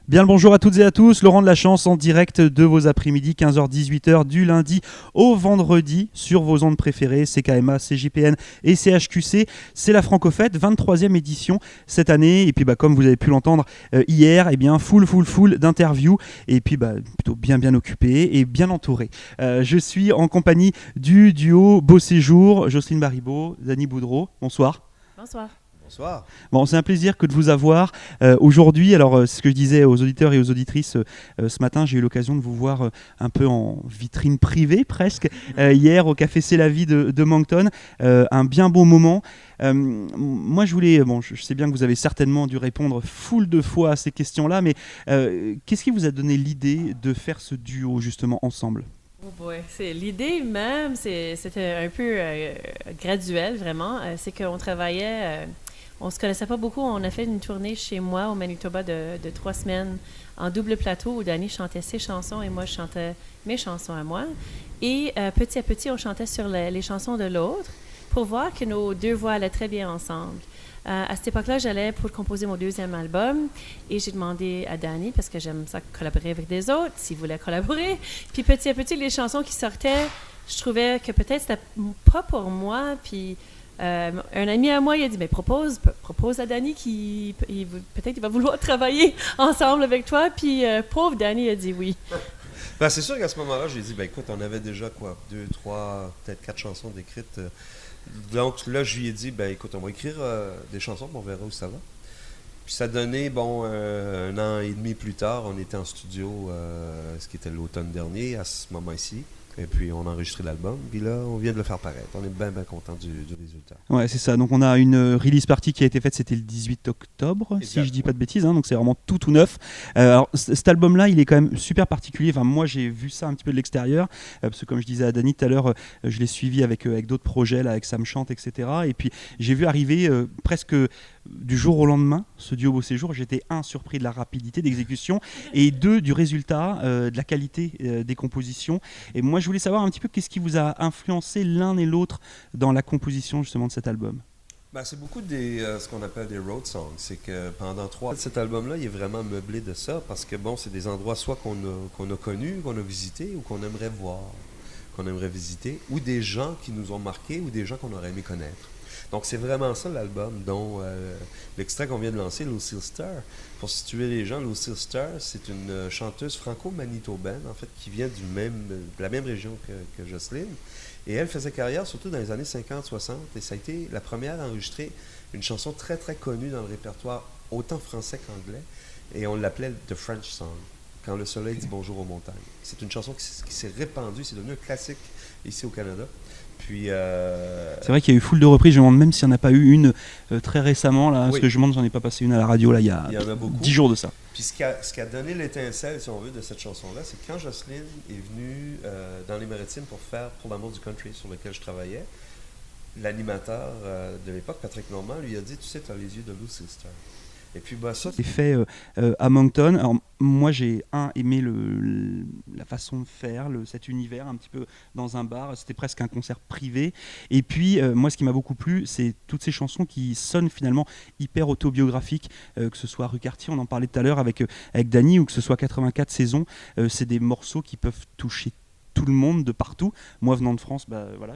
Bien le bonjour à toutes et à tous, Laurent de la Chance en direct de vos après-midi 15h-18h du lundi au vendredi sur vos ondes préférées CKMA, CJPN et CHQC. C'est la Francofête, 23e édition cette année et puis comme vous avez pu l'entendre hier, full d'interviews et puis plutôt bien occupé et bien entouré. Je suis en compagnie du duo Beau Séjour, Jocelyne Baribeau, Dany Boudreau. Bonsoir. Bonsoir. Bonsoir. Bon, c'est un plaisir que de vous avoir aujourd'hui. Alors, c'est ce que je disais aux auditeurs et aux auditrices ce matin. J'ai eu l'occasion de vous voir un peu en vitrine privée presque hier au Café C'est la vie de Moncton. Un bien beau moment. Moi, je voulais... je sais bien que vous avez certainement dû répondre foule de fois à ces questions-là, mais qu'est-ce qui vous a donné l'idée de faire ce duo justement ensemble ? Oh boy, l'idée même, c'était un peu graduel vraiment. C'est qu'on travaillait... on se connaissait pas beaucoup. On a fait une tournée chez moi au Manitoba de 3 semaines en double plateau où Dany chantait ses chansons et moi je chantais mes chansons à moi. Et petit à petit, on chantait sur les chansons de l'autre pour voir que nos deux voix allaient très bien ensemble. À cette époque-là, j'allais pour composer mon 2e album et j'ai demandé à Dany, parce que j'aime ça collaborer avec des autres, s'il voulait collaborer. Puis petit à petit, les chansons qui sortaient, je trouvais que peut-être c'était pas pour moi. Puis un ami à moi, il a dit, propose à Dany peut-être il va vouloir travailler ensemble avec toi. Puis pauvre Dany a dit oui. C'est sûr qu'à ce moment-là, j'ai dit, écoute, on avait déjà 2, 3, peut-être 4 chansons d'écrites. Donc là, je lui ai dit, écoute, on va écrire des chansons, puis on verra où ça va. Puis ça donnait, 1 an et demi plus tard, on était en studio, ce qui était l'automne dernier, à ce moment-ci. Et puis, on a enregistré l'album. Puis là, on vient de le faire paraître. On est bien content du résultat. Ouais, c'est ça. Donc, on a une release party qui a été faite, c'était le 18 octobre, exactement. Si je dis pas de bêtises. Donc, c'est vraiment tout neuf. Alors, cet album-là, il est quand même super particulier. Enfin, moi, j'ai vu ça un petit peu de l'extérieur. Parce que, comme je disais à Dany tout à l'heure, je l'ai suivi avec d'autres projets, là, avec Sam Chante, etc. Et puis, j'ai vu arriver presque du jour au lendemain ce duo Beau Séjour. J'étais surpris de la rapidité d'exécution et 2 du résultat, de la qualité des compositions. Et moi, je voulais savoir un petit peu qu'est-ce qui vous a influencé l'un et l'autre dans la composition justement de cet album. C'est beaucoup ce qu'on appelle des road songs. C'est que pendant 3 cet album-là, il est vraiment meublé de ça parce que c'est des endroits soit qu'on a connus, qu'on a visités ou qu'on aimerait voir, qu'on aimerait visiter, ou des gens qui nous ont marqués ou des gens qu'on aurait aimé connaître. Donc, c'est vraiment ça l'album, dont l'extrait qu'on vient de lancer, Lucille Star. Pour situer les gens, Lucille Star, c'est une chanteuse franco-manitobaine, en fait, qui vient de la même région que Jocelyne. Et elle faisait carrière surtout dans les années 50-60, et ça a été la première à enregistrer une chanson très, très connue dans le répertoire, autant français qu'anglais, et on l'appelait The French Song, Quand le soleil dit bonjour aux montagnes. C'est une chanson qui s'est répandue, c'est devenu un classique ici au Canada. Puis, c'est vrai qu'il y a eu foule de reprises. Je me demande même s'il n'y en a pas eu une très récemment. Là, parce que je me demande, j'en ai pas passé une à la radio là, il y a 10 jours de ça. Puis ce qui a donné l'étincelle, si on veut, de cette chanson-là, c'est quand Jocelyne est venue dans les Maritimes pour faire Pour l'amour du country, sur lequel je travaillais, l'animateur de l'époque, Patrick Normand, lui a dit, tu sais, tu as les yeux de Lucille Star. Et puis ça, c'est fait à Moncton. Alors moi j'ai aimé la façon de faire cet univers un petit peu dans un bar. C'était presque un concert privé. Et puis moi ce qui m'a beaucoup plu, c'est toutes ces chansons qui sonnent finalement hyper autobiographiques, que ce soit Rue Cartier, on en parlait tout à l'heure avec Dany, ou que ce soit 84 saisons. C'est des morceaux qui peuvent toucher tout le monde de partout. Moi venant de France,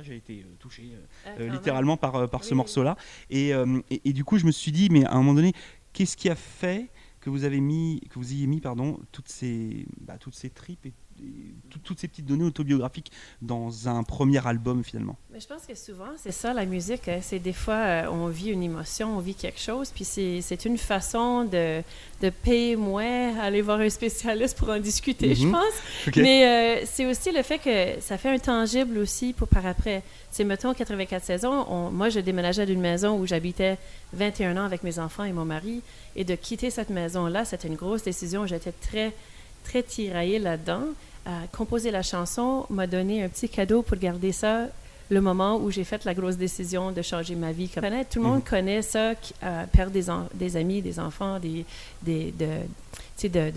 j'ai été touché littéralement par ce morceau-là. Et du coup je me suis dit, mais à un moment donné, qu'est-ce qui a fait que vous ayez mis toutes ces tripes et toutes ces petites données autobiographiques dans un premier album finalement? Mais je pense que souvent, c'est ça la musique. C'est des fois, on vit une émotion, on vit quelque chose, puis c'est une façon de payer moins, aller voir un spécialiste pour en discuter, je pense. Okay. Mais c'est aussi le fait que ça fait un tangible aussi pour par après. C'est, mettons, 84 saisons, moi, je déménageais d'une maison où j'habitais 21 ans avec mes enfants et mon mari, et de quitter cette maison-là, c'était une grosse décision. J'étais très, très tiraillée là-dedans. Composer la chanson m'a donné un petit cadeau pour garder ça le moment où j'ai fait la grosse décision de changer ma vie. Tout le monde connaît ça, perdre des amis, des enfants, de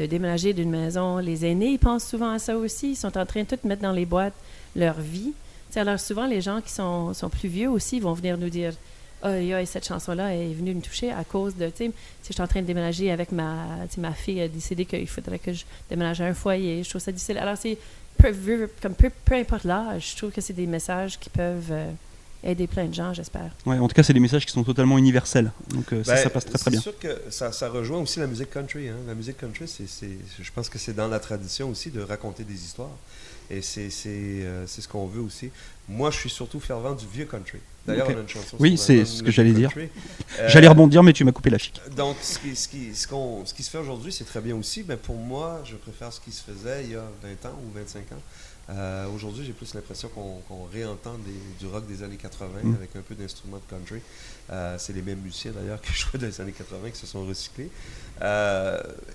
déménager d'une maison. Les aînés, ils pensent souvent à ça aussi. Ils sont en train de tout mettre dans les boîtes leur vie. Alors souvent, les gens qui sont plus vieux aussi vont venir nous dire cette chanson-là est venue me toucher à cause de, tu sais, si je suis en train de déménager avec ma fille a décidé qu'il faudrait que je déménage à un foyer, je trouve ça difficile. Alors, c'est peu importe l'âge, je trouve que c'est des messages qui peuvent aider plein de gens, j'espère. Ouais, en tout cas, c'est des messages qui sont totalement universels. Donc ça passe très bien. C'est sûr que ça rejoint aussi la musique country. Hein. La musique country, je pense que c'est dans la tradition aussi de raconter des histoires. Et c'est ce qu'on veut aussi. Moi, je suis surtout fervent du vieux country. D'ailleurs, on a une chanson. Oui, c'est ce que j'allais dire. Dire. J'allais rebondir, mais tu m'as coupé la chic. Donc, ce qui se fait aujourd'hui, c'est très bien aussi. Mais pour moi, je préfère ce qui se faisait il y a 20 ans ou 25 ans. Aujourd'hui, j'ai plus l'impression qu'on réentend du rock des années 80 avec un peu d'instruments de country. C'est les mêmes musiciens d'ailleurs que jouaient dans les années 80 qui se sont recyclés.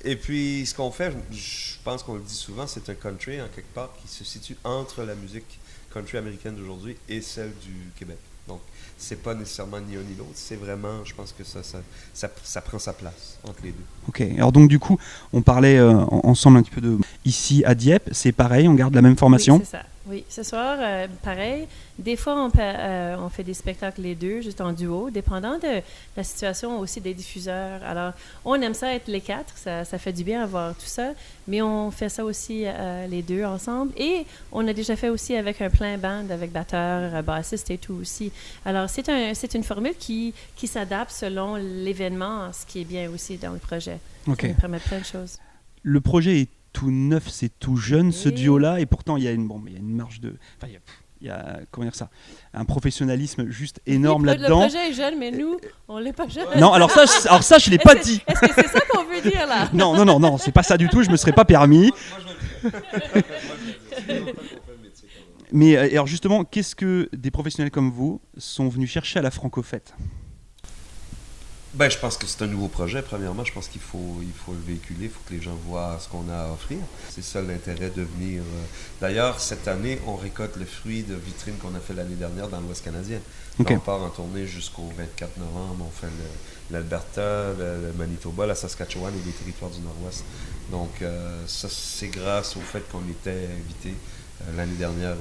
Et puis, ce qu'on fait, je pense qu'on le dit souvent, c'est un country en quelque part qui se situe entre la musique country américaine d'aujourd'hui et celle du Québec. Donc, c'est pas nécessairement ni un ni l'autre, c'est vraiment, je pense que ça prend sa place entre les deux. Ok, alors donc du coup, on parlait ensemble un petit peu de... Ici à Dieppe, c'est pareil, on garde la même formation? Oui, c'est ça. Oui, ce soir, pareil. Des fois, on fait des spectacles les deux, juste en duo, dépendant de la situation aussi des diffuseurs. Alors, on aime ça être les quatre, ça fait du bien avoir tout ça, mais on fait ça aussi les deux ensemble. Et on a déjà fait aussi avec un plein band, avec batteur, bassiste et tout aussi. Alors, c'est une formule qui s'adapte selon l'événement, ce qui est bien aussi dans le projet. Okay. Ça nous permet plein de choses. Le projet est tout neuf, c'est tout jeune, ce duo-là, et pourtant il y a une marge de... Enfin, il y a comment dire ça, un professionnalisme juste énorme là-dedans. Le projet est jeune, mais nous, on l'est pas jeune. Non, alors ça, je l'ai pas dit. Est-ce que c'est ça qu'on veut dire là? Non, c'est pas ça du tout. Je me serais pas permis. Mais alors justement, qu'est-ce que des professionnels comme vous sont venus chercher à la Francofête? Je pense que c'est un nouveau projet. Premièrement, je pense qu'il faut le véhiculer, il faut que les gens voient ce qu'on a à offrir. C'est ça l'intérêt de venir. D'ailleurs, cette année, on récolte le fruit de vitrines qu'on a fait l'année dernière dans l'Ouest canadien. Okay. On part en tournée jusqu'au 24 novembre. On fait l'Alberta, le Manitoba, la Saskatchewan et les territoires du Nord-Ouest. Donc, ça, c'est grâce au fait qu'on était invité l'année dernière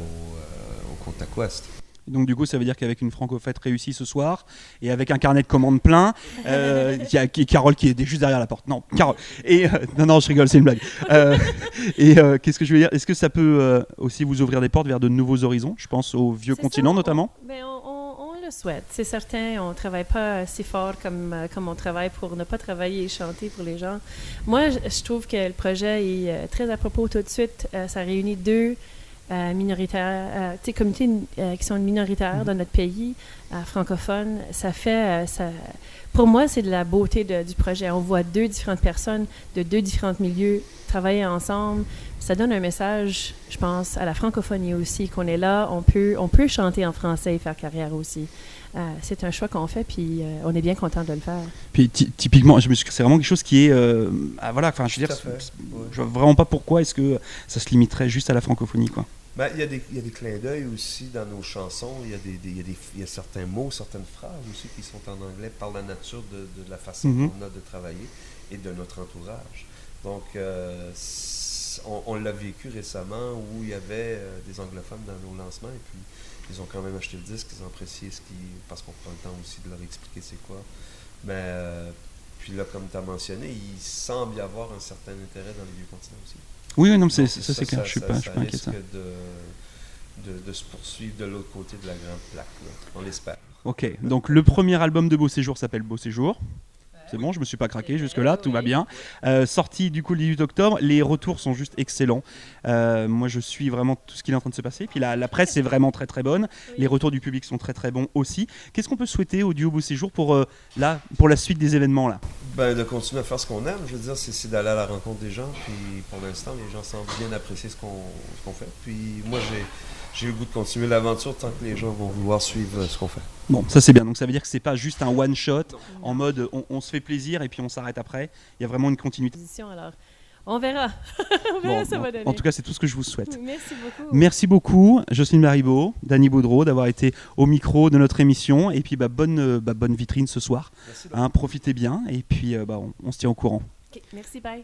au Contact Ouest. Donc du coup, ça veut dire qu'avec une Francofête réussie ce soir et avec un carnet de commandes plein, il y a Carole qui est juste derrière la porte. Non, Carole. Et non, je rigole, c'est une blague. Qu'est-ce que je veux dire? Est-ce que ça peut aussi vous ouvrir des portes vers de nouveaux horizons? Je pense au vieux continent notamment. On le souhaite, c'est certain. On ne travaille pas si fort comme on travaille pour ne pas travailler et chanter pour les gens. Moi, je trouve que le projet est très à propos tout de suite. Ça réunit deux minoritaires, communautés qui sont minoritaires dans notre pays, francophones. Ça fait, pour moi, c'est de la beauté du projet. On voit deux différentes personnes de deux différents milieux travailler ensemble. Ça donne un message, je pense, à la francophonie aussi, qu'on est là, on peut chanter en français et faire carrière aussi. C'est un choix qu'on fait, puis on est bien content de le faire. Puis typiquement, c'est vraiment quelque chose qui est, voilà, enfin, je veux dire, je vois vraiment pas pourquoi est-ce que ça se limiterait juste à la francophonie, quoi. Il y a des clins d'œil aussi dans nos chansons. Il y a certains mots, certaines phrases aussi qui sont en anglais par la nature de la façon qu'on a de travailler et de notre entourage. Donc, on l'a vécu récemment où il y avait des anglophones dans nos lancements et puis ils ont quand même acheté le disque, ils ont apprécié parce qu'on prend le temps aussi de leur expliquer c'est quoi. Mais puis là, comme tu as mentionné, il semble y avoir un certain intérêt dans les vieux continents aussi. Oui, non, c'est clair, je suis pas inquiet de ça. De se poursuivre de l'autre côté de la grande plaque, là. On l'espère. Ok, donc le premier album de Beau Séjour s'appelle Beau Séjour. C'est bon, je me suis pas craqué jusque-là, tout va bien. Sorti du coup le 18 octobre, les retours sont juste excellents. Moi, je suis vraiment tout ce qui est en train de se passer. Puis la presse est vraiment très très bonne. Les retours du public sont très très bons aussi. Qu'est-ce qu'on peut souhaiter au duo Beau Séjour pour la suite des événements là? De continuer à faire ce qu'on aime. Je veux dire, c'est d'aller à la rencontre des gens. Puis pour l'instant, les gens semblent bien apprécier ce qu'on fait. Puis moi, j'ai eu le goût de continuer l'aventure tant que les gens vont vouloir suivre ce qu'on fait. Bon, ça c'est bien. Donc ça veut dire que c'est pas juste un one shot en mode on se fait plaisir et puis on s'arrête après. Il y a vraiment une continuité. Alors, on verra. Ça va donner. En tout cas, c'est tout ce que je vous souhaite. Merci beaucoup. Merci beaucoup, Jocelyne Baribeau, Danny Baudreau, d'avoir été au micro de notre émission. Et puis bonne vitrine ce soir. Profitez bien et puis on se tient au courant. Okay, merci, bye.